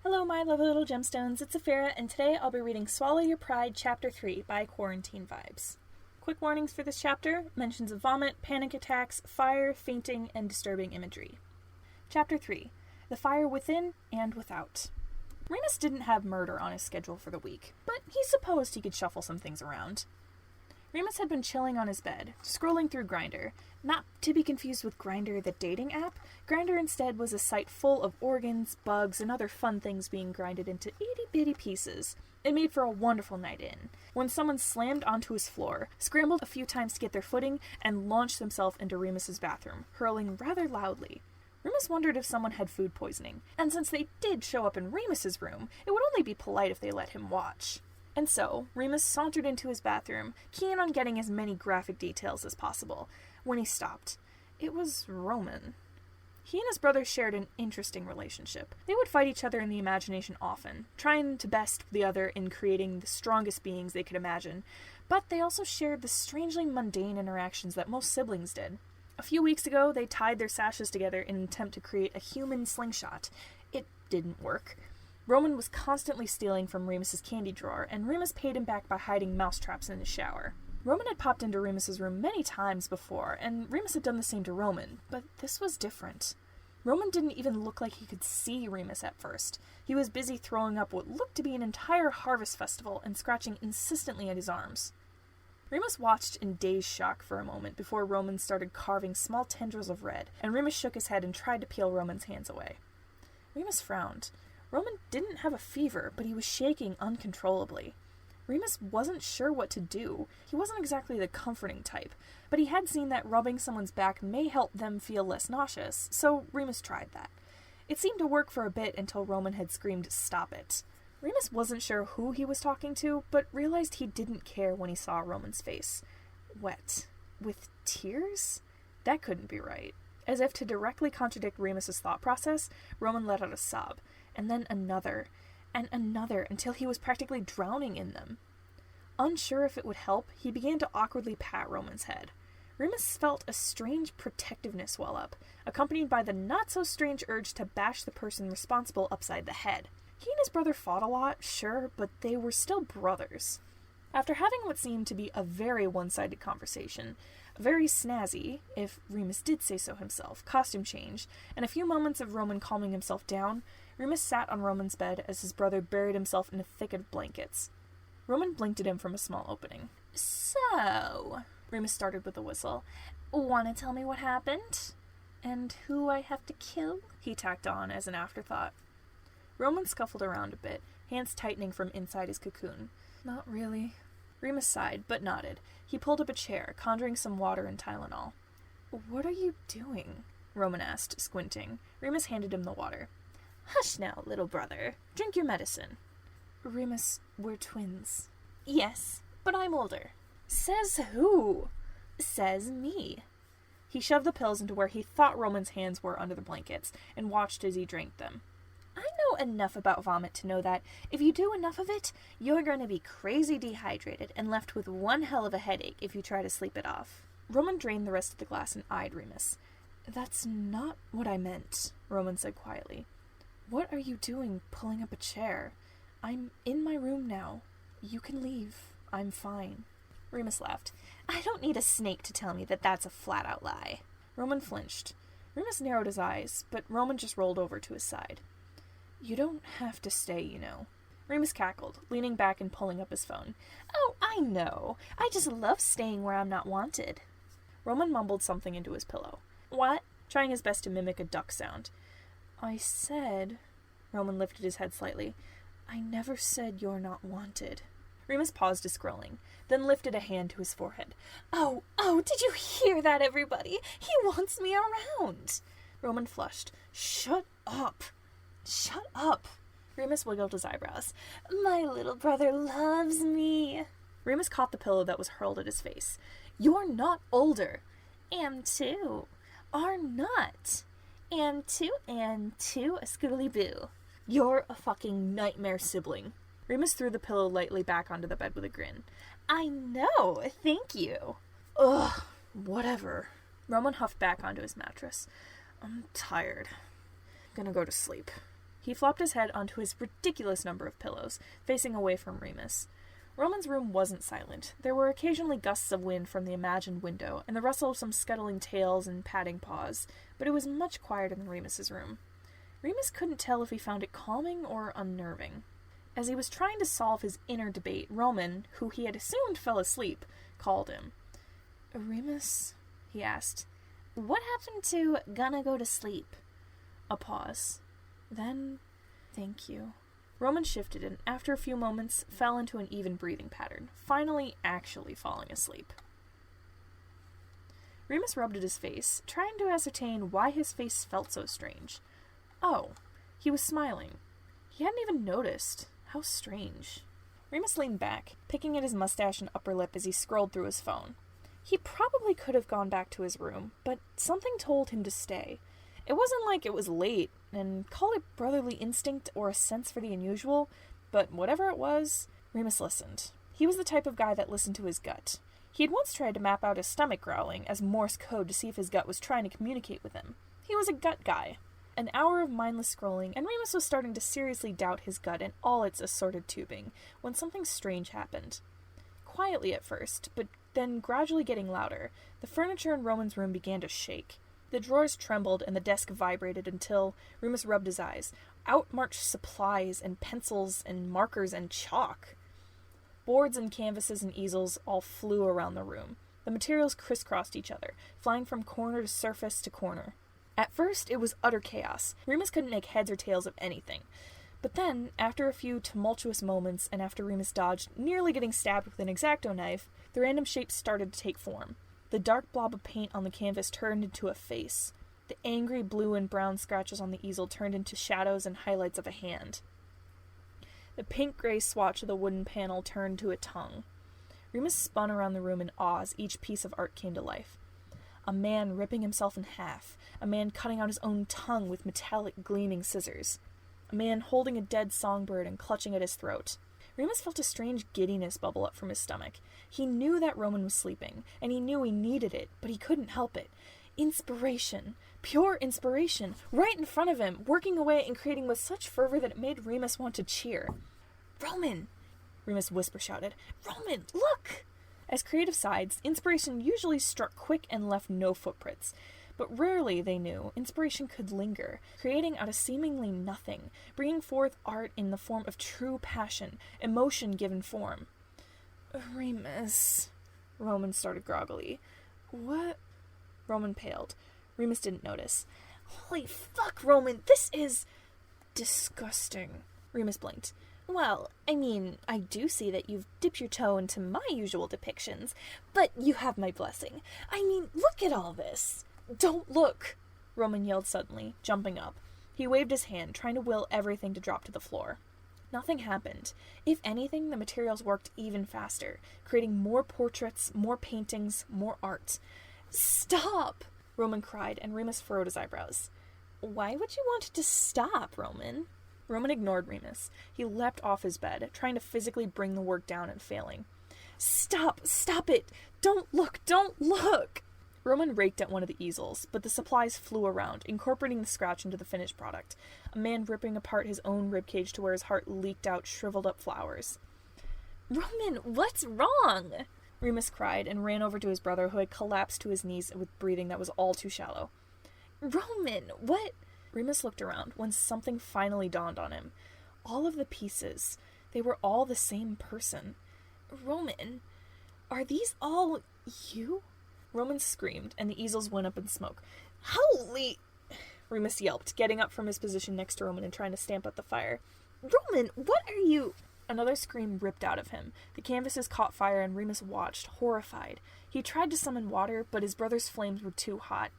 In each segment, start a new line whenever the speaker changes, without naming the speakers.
Hello, my lovely little gemstones. It's Afira, and today I'll be reading Swallow Your Pride, Chapter 3 by Quarantine Vibes. Quick warnings for this chapter: mentions of vomit, panic attacks, fire, fainting, and disturbing imagery. Chapter 3. The Fire Within and Without. Remus didn't have murder on his schedule for the week, but he supposed he could shuffle some things around. Remus had been chilling on his bed, scrolling through Grindr. Not to be confused with Grindr, the dating app. Grindr instead was a site full of organs, bugs, and other fun things being grinded into itty-bitty pieces. It made for a wonderful night in, when someone slammed onto his floor, scrambled a few times to get their footing, and launched themselves into Remus's bathroom, hurling rather loudly. Remus wondered if someone had food poisoning, and since they did show up in Remus's room, it would only be polite if they let him watch. And so, Remus sauntered into his bathroom, keen on getting as many graphic details as possible, when he stopped. It was Roman. He and his brother shared an interesting relationship. They would fight each other in the imagination often, trying to best the other in creating the strongest beings they could imagine, but they also shared the strangely mundane interactions that most siblings did. A few weeks ago, they tied their sashes together in an attempt to create a human slingshot. It didn't work. Roman was constantly stealing from Remus's candy drawer, and Remus paid him back by hiding mousetraps in his shower. Roman had popped into Remus's room many times before, and Remus had done the same to Roman, but this was different. Roman didn't even look like he could see Remus at first. He was busy throwing up what looked to be an entire harvest festival and scratching insistently at his arms. Remus watched in dazed shock for a moment before Roman started carving small tendrils of red, and Remus shook his head and tried to peel Roman's hands away. Remus frowned. Roman didn't have a fever, but he was shaking uncontrollably. Remus wasn't sure what to do. He wasn't exactly the comforting type, but he had seen that rubbing someone's back may help them feel less nauseous, so Remus tried that. It seemed to work for a bit until Roman had screamed, "Stop it." Remus wasn't sure who he was talking to, but realized he didn't care when he saw Roman's face. Wet. With tears? That couldn't be right. As if to directly contradict Remus's thought process, Roman let out a sob, and then another, and another, until he was practically drowning in them. Unsure if it would help, he began to awkwardly pat Roman's head. Remus felt a strange protectiveness well up, accompanied by the not-so-strange urge to bash the person responsible upside the head. He and his brother fought a lot, sure, but they were still brothers. After having what seemed to be a very one-sided conversation, a very snazzy, if Remus did say so himself, costume change, and a few moments of Roman calming himself down, Remus sat on Roman's bed as his brother buried himself in a thicket of blankets. Roman blinked at him from a small opening. "So," Remus started with a whistle, "wanna tell me what happened? And who I have to kill?" he tacked on as an afterthought. Roman scuffled around a bit, hands tightening from inside his cocoon. "Not really." Remus sighed, but nodded. He pulled up a chair, conjuring some water and Tylenol. "What are you doing?" Roman asked, squinting. Remus handed him the water. "Hush now, little brother. Drink your medicine." "Remus, we're twins." "Yes, but I'm older." "Says who?" "Says me." He shoved the pills into where he thought Roman's hands were under the blankets, and watched as he drank them. "I know enough about vomit to know that if you do enough of it, you're going to be crazy dehydrated and left with one hell of a headache if you try to sleep it off." Roman drained the rest of the glass and eyed Remus. "That's not what I meant," Roman said quietly. "What are you doing pulling up a chair? I'm in my room now. You can leave. I'm fine." Remus laughed. "I don't need a snake to tell me that that's a flat-out lie." Roman flinched. Remus narrowed his eyes, but Roman just rolled over to his side. "You don't have to stay, you know." Remus cackled, leaning back and pulling up his phone. "Oh, I know. I just love staying where I'm not wanted." Roman mumbled something into his pillow. "What?" Trying his best to mimic a duck sound. "I said..." Roman lifted his head slightly. "I never said you're not wanted." Remus paused his scrolling, then lifted a hand to his forehead. Oh, did you hear that, everybody? He wants me around." Roman flushed. "Shut up." "Shut up." Remus wiggled his eyebrows. "My little brother loves me." Remus caught the pillow that was hurled at his face. "You're not older." "Am too." "Are not." "Am too, a schoolly-boo." "You're a fucking nightmare sibling." Remus threw the pillow lightly back onto the bed with a grin. "I know, thank you." "Ugh, whatever." Roman huffed back onto his mattress. "I'm tired. Gonna go to sleep." He flopped his head onto his ridiculous number of pillows, facing away from Remus. Roman's room wasn't silent. There were occasionally gusts of wind from the imagined window, and the rustle of some scuttling tails and padding paws, but it was much quieter than Remus's room. Remus couldn't tell if he found it calming or unnerving. As he was trying to solve his inner debate, Roman, who he had assumed fell asleep, called him. "Remus?" he asked.
"What happened to gonna go to sleep?"
A pause. Then, "Thank you." Roman shifted and, after a few moments, fell into an even breathing pattern, finally actually falling asleep. Remus rubbed at his face, trying to ascertain why his face felt so strange. Oh, he was smiling. He hadn't even noticed. How strange. Remus leaned back, picking at his mustache and upper lip as he scrolled through his phone. He probably could have gone back to his room, but something told him to stay. It wasn't like it was late, and call it brotherly instinct or a sense for the unusual, but whatever it was, Remus listened. He was the type of guy that listened to his gut. He had once tried to map out his stomach growling as Morse code to see if his gut was trying to communicate with him. He was a gut guy. An hour of mindless scrolling, and Remus was starting to seriously doubt his gut and all its assorted tubing, when something strange happened. Quietly at first, but then gradually getting louder, the furniture in Roman's room began to shake. The drawers trembled and the desk vibrated until Remus rubbed his eyes. Out marched supplies and pencils and markers and chalk. Boards and canvases and easels all flew around the room. The materials crisscrossed each other, flying from corner to surface to corner. At first, it was utter chaos. Remus couldn't make heads or tails of anything. But then, after a few tumultuous moments, and after Remus dodged, nearly getting stabbed with an X-Acto knife, the random shapes started to take form. The dark blob of paint on the canvas turned into a face. The angry blue and brown scratches on the easel turned into shadows and highlights of a hand. The pink-gray swatch of the wooden panel turned to a tongue. Remus spun around the room in awe as each piece of art came to life. A man ripping himself in half. A man cutting out his own tongue with metallic gleaming scissors. A man holding a dead songbird and clutching at his throat. Remus felt a strange giddiness bubble up from his stomach. He knew that Roman was sleeping, and he knew he needed it, but he couldn't help it. Inspiration. Pure inspiration. Right in front of him, working away and creating with such fervor that it made Remus want to cheer. "Roman!" Remus whisper-shouted. "Roman, look!" As creative sides, inspiration usually struck quick and left no footprints. But rarely, they knew, inspiration could linger, creating out of seemingly nothing, bringing forth art in the form of true passion, emotion given form. "Remus," Roman started groggily. "What?" Roman paled. Remus didn't notice. "Holy fuck, Roman, this is disgusting." Remus blinked. "Well, I mean, I do see that you've dipped your toe into my usual depictions, but you have my blessing. I mean, look at all this." "Don't look!" Roman yelled suddenly, jumping up. He waved his hand, trying to will everything to drop to the floor. Nothing happened. If anything, the materials worked even faster, creating more portraits, more paintings, more art. "Stop!" Roman cried, and Remus furrowed his eyebrows. "Why would you want it to stop, Roman?" Roman ignored Remus. He leapt off his bed, trying to physically bring the work down and failing. "Stop! Stop it! Don't look! Don't look!" Roman raked at one of the easels, but the supplies flew around, incorporating the scratch into the finished product. A man ripping apart his own ribcage to where his heart leaked out shriveled-up flowers. "Roman, what's wrong?" Remus cried and ran over to his brother, who had collapsed to his knees with breathing that was all too shallow. "Roman, what?" Remus looked around when something finally dawned on him. All of the pieces, they were all the same person. "Roman, are these all you?" Roman screamed, and the easels went up in smoke. "Holy!" Remus yelped, getting up from his position next to Roman and trying to stamp out the fire. "Roman, what are you—" Another scream ripped out of him. The canvases caught fire, and Remus watched, horrified. He tried to summon water, but his brother's flames were too hot.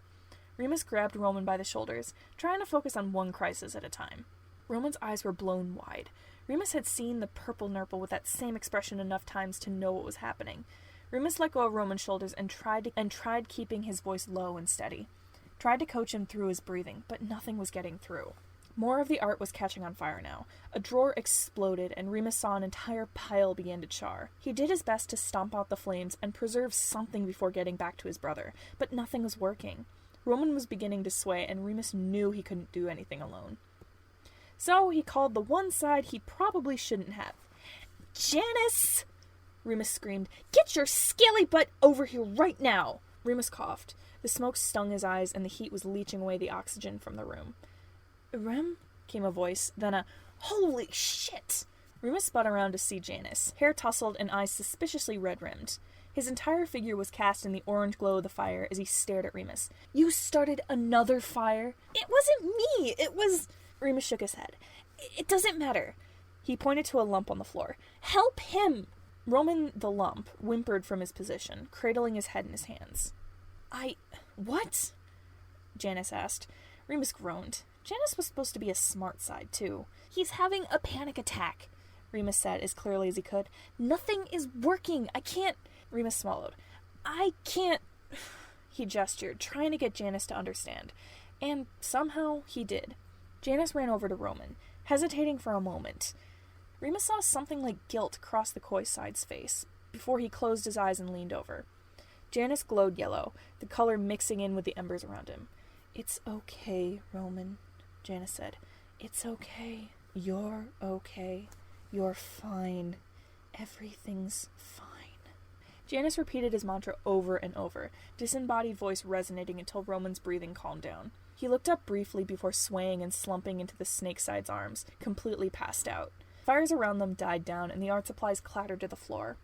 Remus grabbed Roman by the shoulders, trying to focus on one crisis at a time. Roman's eyes were blown wide. Remus had seen the purple nurple with that same expression enough times to know what was happening. Remus let go of Roman's shoulders and tried keeping his voice low and steady. Tried to coach him through his breathing, but nothing was getting through. More of the art was catching on fire now. A drawer exploded, and Remus saw an entire pile begin to char. He did his best to stomp out the flames and preserve something before getting back to his brother, but nothing was working. Roman was beginning to sway, and Remus knew he couldn't do anything alone. So he called the one side he probably shouldn't have. "Janus!" Remus screamed. "Get your scaly butt over here right now!" Remus coughed. The smoke stung his eyes, and the heat was leaching away the oxygen from the room. "Rem?" came a voice, then a "Holy shit!" Remus spun around to see Janus, hair tousled and eyes suspiciously red-rimmed. His entire figure was cast in the orange glow of the fire as he stared at Remus. "You started another fire?" "It wasn't me! It was—" Remus shook his head. "It doesn't matter." He pointed to a lump on the floor. "Help him!" Roman the lump whimpered from his position, cradling his head in his hands. What?" Janus asked. Remus groaned. Janus was supposed to be a smart side, too. "He's having a panic attack," Remus said as clearly as he could. "Nothing is working. I can't—" Remus swallowed. "I can't—" He gestured, trying to get Janus to understand. And somehow he did. Janus ran over to Roman, hesitating for a moment. Remus saw something like guilt cross the coy side's face, before he closed his eyes and leaned over. Janus glowed yellow, the color mixing in with the embers around him. "It's okay, Roman," Janus said. "It's okay. You're okay. You're fine. Everything's fine." Janus repeated his mantra over and over, disembodied voice resonating until Roman's breathing calmed down. He looked up briefly before swaying and slumping into the snake-side's arms, completely passed out. Fires around them died down, and the art supplies clattered to the floor.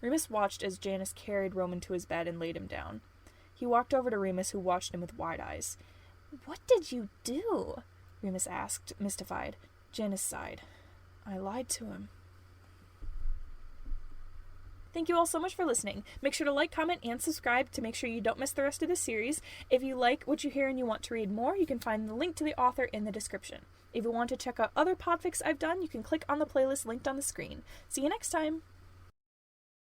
Remus watched as Janus carried Roman to his bed and laid him down. He walked over to Remus, who watched him with wide eyes. "What did you do?" Remus asked, mystified. Janus sighed. "I lied to him." Thank you all so much for listening. Make sure to like, comment, and subscribe to make sure you don't miss the rest of the series. If you like what you hear and you want to read more, you can find the link to the author in the description. If you want to check out other podfics I've done, you can click on the playlist linked on the screen. See you next time!